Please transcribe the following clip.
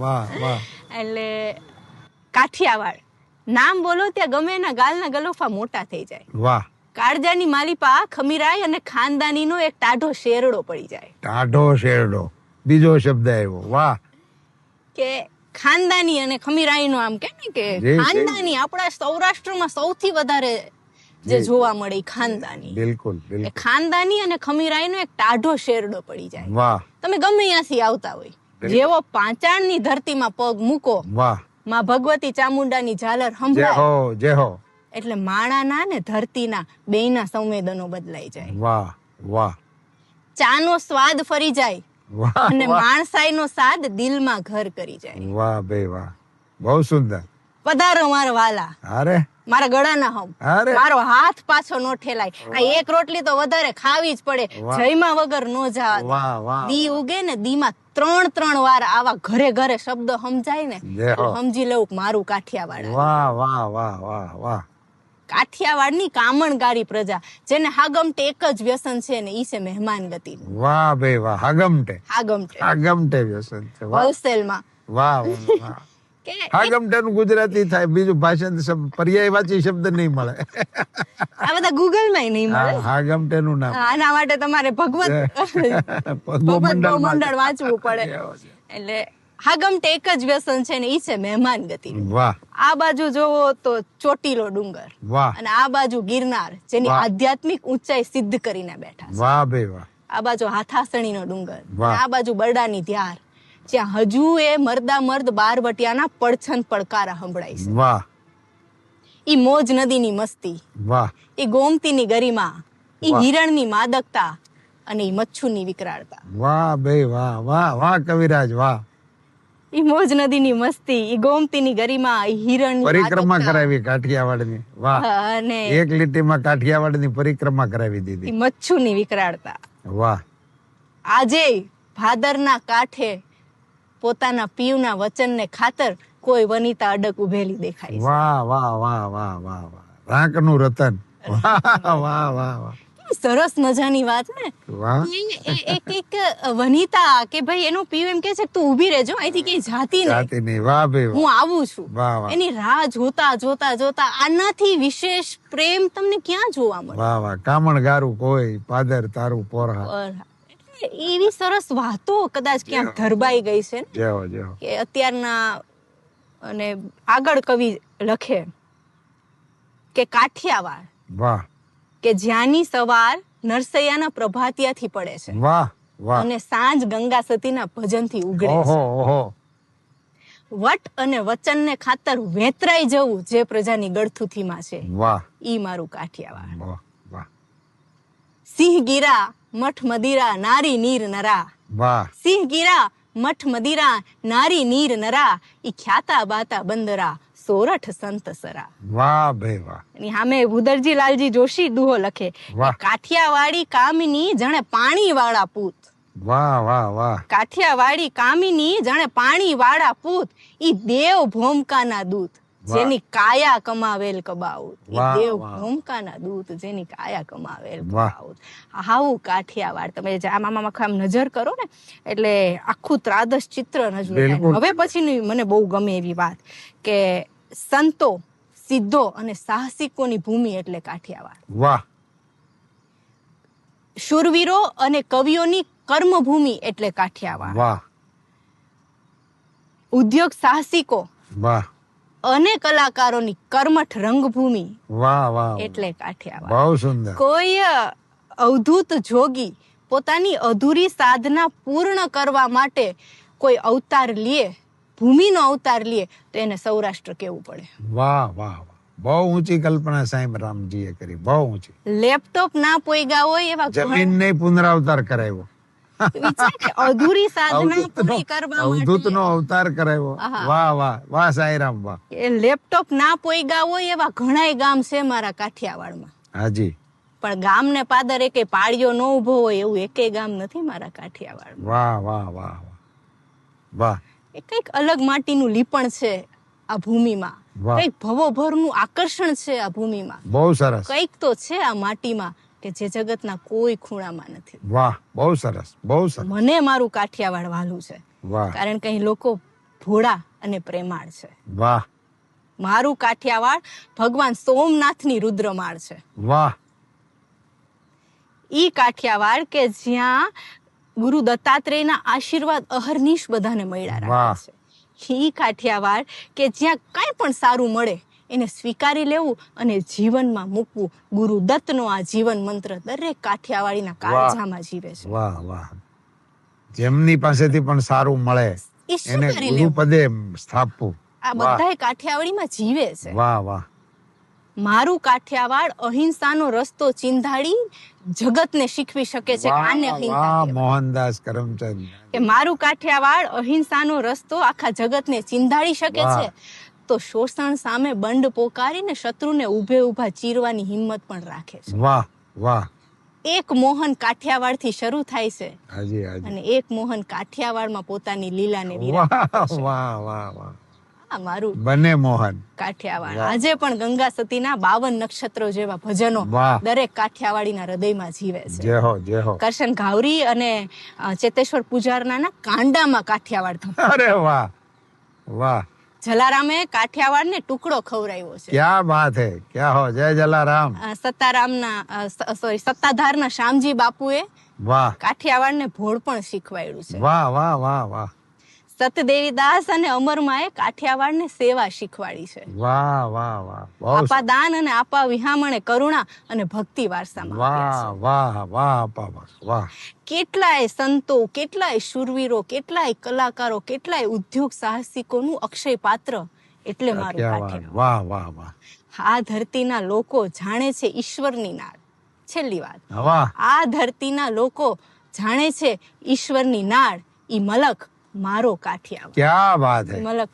વાહ વાહ. એટલે કાઠિયાવાડ નામ બોલો ત્યાં ગમે એના ગાલના ગલોફા મોટા થઈ જાય. વાહ. કાળજાની માલિપા ખમીરાય અને ખાનદાનીનો એક ટાઢો શેરડો પડી જાય. ટાઢો શેરડો બીજો શબ્દ આવ્યો. વાહ. કે ખાનદાની અને ખમીરાઈનો આમ કે ને કે ખાનદાની આપણા સૌરાષ્ટ્રમાં સૌથી વધારે જે જોવા મળે ખાનદાની. બિલકુલ બિલકુલ. ખાનદાની અને ખમીરાઈનો એક ટાઢો શેરડો પડી જાય. વાહ. તમે ગમે ત્યાંથી આવતા હોય, જેવો પાંચાળની ધરતીમાં પગ મૂકો, વાહ, માં ભગવતી ચામુંડાની ઝાલર સંભળાય, જય હો જય હો, એટલે માણાના ને ધરતીના બેયના સંવેદનો બદલાઈ જાય. વાહ વાહ. ચાનો સ્વાદ ફરી જાય વાહ અને વાહ. માણસાઈનો સાદ દિલમાં ઘર કરી જાય. વાહ ભાઈ વાહ, બહુ સુંદર. પધારો મારા વાલા, અરે મારા ગળાના હમ, અરે મારો હાથ પાછો નો ઠેલાય. આ એક રોટલી તો વધારે ખાવી જ પડે, જયમાં વગર નો જાવા. વાહ વાહ. દી ઉગે ને દીમાં 3 વાર આવા ઘરે ઘરે શબ્દ સમજાય ને, સમજી લેવું મારું કાઠિયાવાડ. વાહ વાહ વાહ વાહ વાહ. કાઠિયાવાડની કામણગારી પ્રજા, જેને હાગમટે એક જ વ્યસન છે ને ઈ છે મહેમાન ગતિ. વાહ ભાઈ વાહ. હાગમટે હાગમટે વ્યસન છે. હોલસેલમાં. વાહ વાહ. હાગમટે નું ગુજરાતી થાય, બીજું ભાષા પર્યાયવાચી શબ્દ નહીં મળે. આ બધા ગૂગલ માં નહીં મળે. હાગમટે નું નામ. આના માટે તમારે ભગવત મંડળ વાંચવું પડે. એટલે હાગમટે એક જ વ્યસન છે ને ઈ છે મહેમાન ગતિ. વાહ. આ બાજુ જોવો તો ચોટીલો ડુંગર, વાહ, અને આ બાજુ ગિરનાર, જેની આધ્યાત્મિક ઊંચાઈ સિદ્ધ કરીને બેઠા છે. વાહ ભાઈ વાહ. આ બાજુ હાથાસણીનો ડુંગર, આ બાજુ બરડાની ધ્યાર, જ્યાં હજુ એ મર્દા મર્દ બારવટિયાના પડછન પડકારા સંભળાય છે. વાહ. ઈ મોજ નદીની મસ્તી, વાહ, ઈ ગોમતીની ગરિમા, ઈ હિરણની માદકતા અને ઈ મચ્છુની વિકરાળતા. વાહ ભાઈ વાહ વાહ વાહ કવિરાજ વાહ. ઈ મોજ નદીની મસ્તી, ઈ ગોમતીની ગરિમા, ઈ હિરણની પરિક્રમા કરાવી કાઠિયાવાડની. વાહ. અને એક લીટીમાં કાઠિયાવાડની પરિક્રમા કરાવી દીધી. ઈ મચ્છુની વિકરાળતા. વાહ. આજે ભાદરના કાંઠે પોતાના પીવના વચનને ખાતર કોઈ વનિતા અડક ઉભેલી દેખાય છે. વાહ વાહ વાહ વાહ વાહ વાહ. રાંકનું રતન. વાહ વાહ વાહ વાહ. સરસ મજાની વાત ને. વાહ. એક વનિતા કે ભાઈ એનો પીવ એમ કે છે તું ઊભી રહેજો, અહીંથી કઈ જાતી નહીં. વાહ ભાઈ હું આવું છું. વાહ વાહ. એની રાહ જોતા જોતા જોતા આનાથી વિશેષ પ્રેમ તમને ક્યાં જોવા મળે? વાહ વાહ. કામણ ગારું કોઈ પાદર તારું પોરહા. એવી સરસ વાતો કદાચ ક્યાંક ધરબાઈ ગઈ છે કે અત્યારના અને આગળ કવિ લખે કે કાઠિયાવાડ, વાહ, કે જ્યાંની સવાર નરસૈયાના પ્રભાતિયાથી પડે છે. વાહ વાહ. અને સાંજ ગંગા સતીના ભજનથી ઉગડે છે. ઓહો ઓહો. વટ અને વચનને ખાતર વેતરાઈ જવું જે પ્રજાની ગળથુથીમાં છે. વાહ. ઈ મારું કાઠિયાવાડ. વાહ વાહ. સિંહ ગીરા મઠ મદિરા નારી નીર નરા. વાહ. સિંહ ગીરા મઠ મદિરા નારી નીર નરા, ઈ ખ્યાતા બાતા બંદરા સોરઠ સંત સરા. વાહ ભાઈ વાહ. એની સામે ઉદરજી લાલજી જોશી દુહો લખે, કાઠિયાવાડી કામિની જાણે પાણી વાળા પૂત. વાહ વાહ વાહ. કાઠિયાવાડી કામિની જાણે પાણી વાળા પૂત, ઈ દેવ ભોમકાના દૂત જેની કાયા કમાવેલ કબાઉત. ઈ દેવ ભોમકાના દૂત જેની કાયા કમાવેલ કબાઉત. હાવું કાઠિયાવાડ. તમે આમાં આમ નજર કરો ને એટલે આખું ત્રાદસ ચિત્ર નજર થાય. હવે પછીની મને બહુ ગમે એવી વાત કે સંતો, સિદ્ધો અને સાહસિકોની ભૂમિ એટલે કાઠિયાવાડ. વાહ. શૂરવીરો અને કવિઓની કર્મભૂમિ એટલે કાઠિયાવાડ. વાહ. ઉદ્યોગ સાહસિકો, વાહ, અને કલાકારોની કર્મઠ રંગભૂમિ વાહ વાહ એટલે કાઠિયાવાડ. બહુ સુંદર. કોઈ અવધૂત જોગી પોતાની અધૂરી સાધના પૂર્ણ કરવા માટે કોઈ અવતાર લે, ભૂમિનો અવતાર લે, તો એને સૌરાષ્ટ્ર કેવું પડે. વાહ વાહ વાહ. બહુ ઊંચી કલ્પના સાહેબ રામજીએ કરી, બહુ ઊંચી. લેપટોપ ના પોઈગા હોય એવા જમીન ને પુનરાવતાર કરાવ્યો. અધૂરી સાધના પૂરી કરવા માટે અવધૂતનો અવતાર કરાવ્યો. વાહ વાહ વાહ સાઈરામ વાહ. લેપટોપ ના પોઈગા હોય એવા ઘણાય ગામ છે મારા કાઠિયાવાડમાં. હાજી. પણ ગામ ને પાદર એકે પાળિયો ન ઉભો હોય એવું એકેય ગામ નથી મારા કાઠિયાવાડમાં. વાહ વાહ વાહ વાહ. એ કઈક અલગ માટીનું લીપણ છે આ ભૂમિમાં, કઈક ભવોભરનું આકર્ષણ છે આ ભૂમિમાં. બહુ સરસ. કઈક તો છે આ માટીમાં કે જે જગતના કોઈ ખૂણામાં નથી. વાહ, બહુ સરસ બહુ સરસ. મને મારું કાઠિયાવાડ વાલું છે. વાહ. કારણ કે અહીં લોકો ભોળા અને પ્રેમાળ છે. વાહ મારું કાઠિયાવાડ ભગવાન સોમનાથની રુદ્રમાળ છે. વાહ ઈ કાઠિયાવાડ કે જ્યાં ગુરુ દત્તાત્રેયના આશીર્વાદ અહર્નિશ બધાને મળ્યા રાખે છે. ઈ કાઠિયાવાડ કે જ્યાં કાંઈ પણ સારું મળે એને સ્વીકારી લેવું અને જીવનમાં મૂકવું. ગુરુ દત્તનો આ જીવન મંત્ર દરેક કાઠિયાવાડીના કાળજામાં જીવે છે. વાહ વાહ જેમની પાસેથી પણ સારું મળે એ એને સ્વીકારી લેવું. ગુરુપદે સ્થાપવું. આ બધાય કાઠિયાવાડીમાં જીવે છે. વાહ વાહ મારું કાઠિયાવાડ અહિંસાનો રસ્તો ચિંધાડી જગતને શીખવી શકે છે. આને અહિંસા વાહ કહેવાય. મોહનદાસ કરમચંદ. કે મારું કાઠિયાવાડ અહિંસાનો રસ્તો આખા જગતને ચિંધાડી શકે વાહ. છે તો શોષણ સામે બંડ પોકારીને શત્રુને ઊભે ઊભા ચીરવાની હિંમત પણ રાખે છે. વાહ વાહ એક મોહન કાઠિયાવાડથી શરૂ થાય છે હાજી હાજી અને એક મોહન કાઠિયાવાડમાં પોતાની લીલાને વાહ વિરામ આપે છે. વાહ વાહ વાહ આ મારું બને મોહન. કાઠિયાવાડ. વાહ. આજે પણ ગંગા સતીના 52 નક્ષત્રો જેવા ભજનો વાહ. દરેક કાઠિયાવાડીના હૃદયમાં જીવે છે. જય હો જય હો. કરશન ઘાવરી અને ચેતેશ્વર પૂજારનાના કાંડામાં કાઠિયાવાડ ધમ. અરે વાહ વાહ જલારામે કાઠિયાવાડને ટુકડો ખવડાવ્યો છે. ક્યા બાત હે ક્યા હો જય જલારામ. સત્તાધારના શામજી બાપુએ વાહ કાઠિયાવાડને ભોળ પણ શીખવાડ્યું છે. વાહ વાહ વાહ વાહ સતદેવીદાસ અને અમરમાએ કાઠિયાવાડને સેવા શીખવાડી છે. વાહ વાહ વાહ બહુ આપા દાન અને આપા વિહામણે કરુણા અને ભક્તિ વારસામાં આપ્યા છે. વાહ વાહ વાહ આપા વાહ વાહ કેટલાય સંતો, કેટલાય શૂરવીરો, કેટલાય કલાકારો, કેટલાય ઉદ્યોગ સાહસિકોનું અક્ષય પાત્ર એટલે મારું કાઠિયાવાડ. કાઠિયાવાડ. વાહ વાહ વાહ આ ધરતીના લોકો જાણે છે ઈશ્વરની નાળ. છેલ્લી વાત, વાહ આ ધરતીના લોકો જાણે છે ઈશ્વરની નાળ. ઈ મલક મારો કાઠિયાવાડ. ક્યા બાત હે. ઈ મલક